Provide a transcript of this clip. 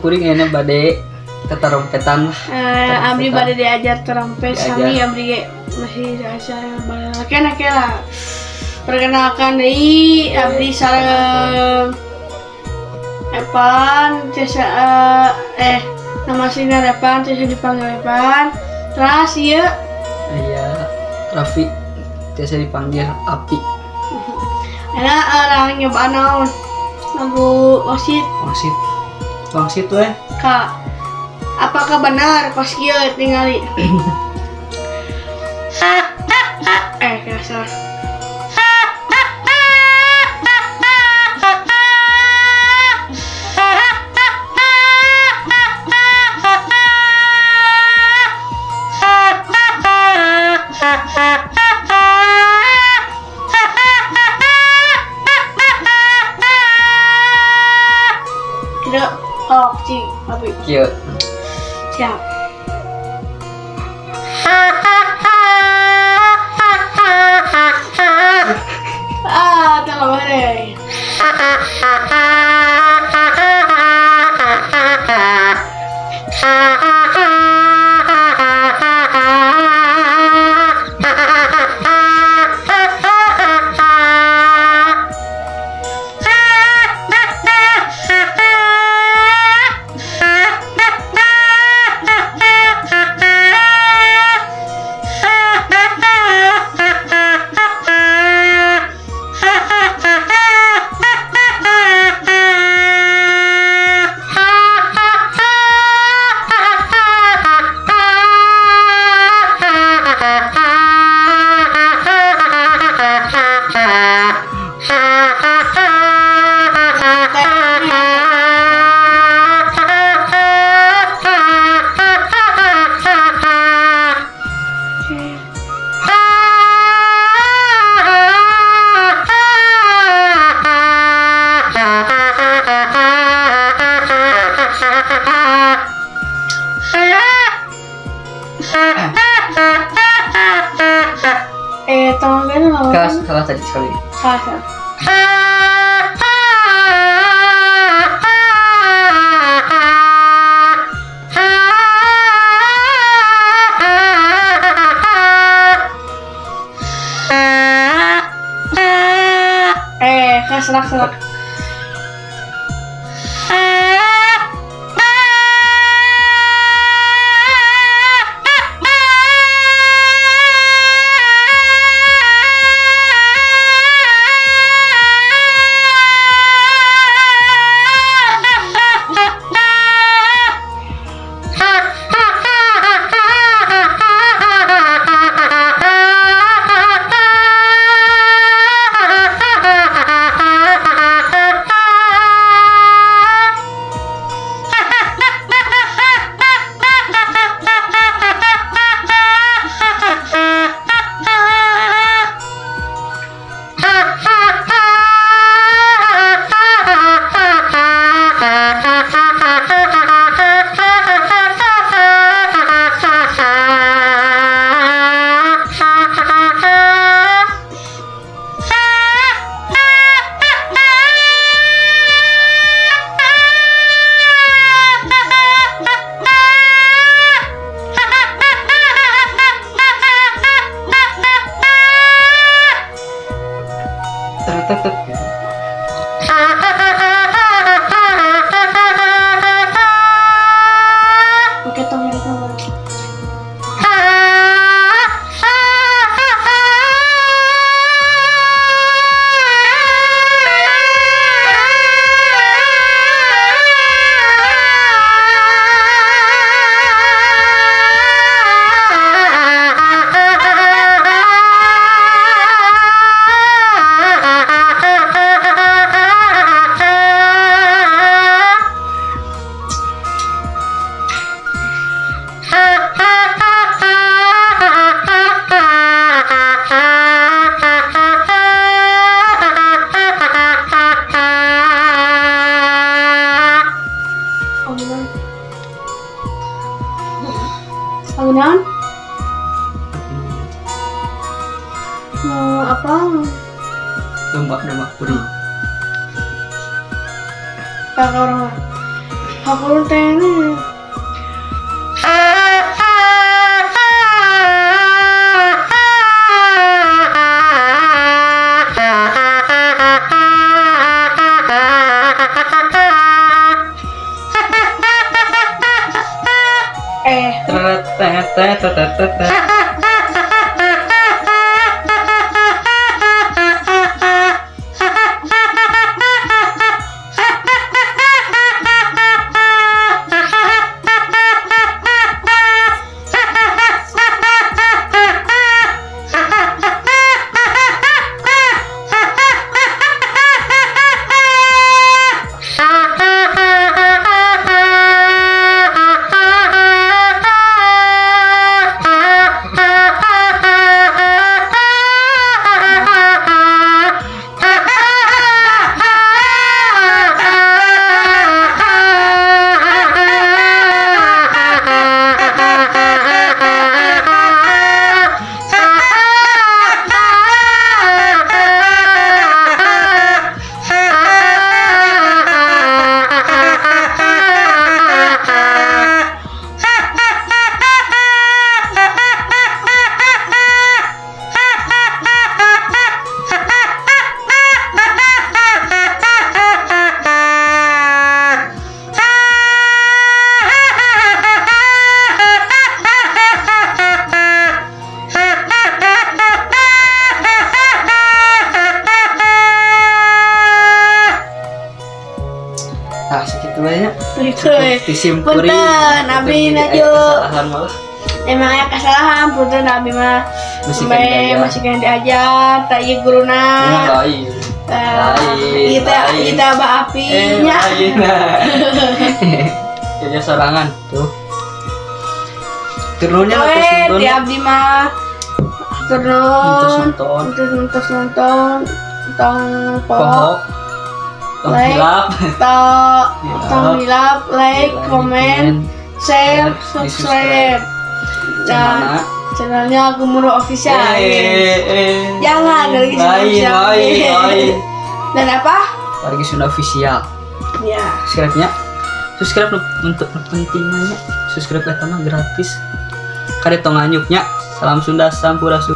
kuring enak bade tetarompetan abdi bade diajar trompet sami abdi masih saya balakeun lah. Perkenalkan deui abdi sareng Evan tiasa nama aslinya Evan tiasa dipanggil Evan. Terus ieu Raffi tiasa dipanggil Api. Enak orang nyoba naon lagu wangsit weh Kak, apakah benar pas kieu ningali? Kasar. Tidak, cing, tapi kieu siap. Tengah bare. Tolong kan lawan. salah tadi sekali. Salah. Serak. Oke, tolong Bangunan? Mau apa? Domba kuring. Kakak orang. Aku teh Nah, segitu aja. itu Disimpuri. punten abi Jadi, naju kesalahan malah. emang aya kesalahan punten abi mah Masih sampai kan diajar. masih kan diajar tak ieu guruna Yang lain. Lain, kita lain. kita ba apinya Lain. Jadi sorangan tuh. Turunnya Oe, terus nonton. di abdi mah turun Nonton. terus nonton tong Pohok. Tong Like. hilap. tong hilap like comment share subscribe dan Mana? channelnya Gemuruh Official jangan lain, dari Official lain. dan apa Lagi Sunda Official. ya Subscribe-nya. Subscribe untuk pentingnya. Subscribe eta mah gratis. Kade tong anyuknya. Salam Sunda sampurasun.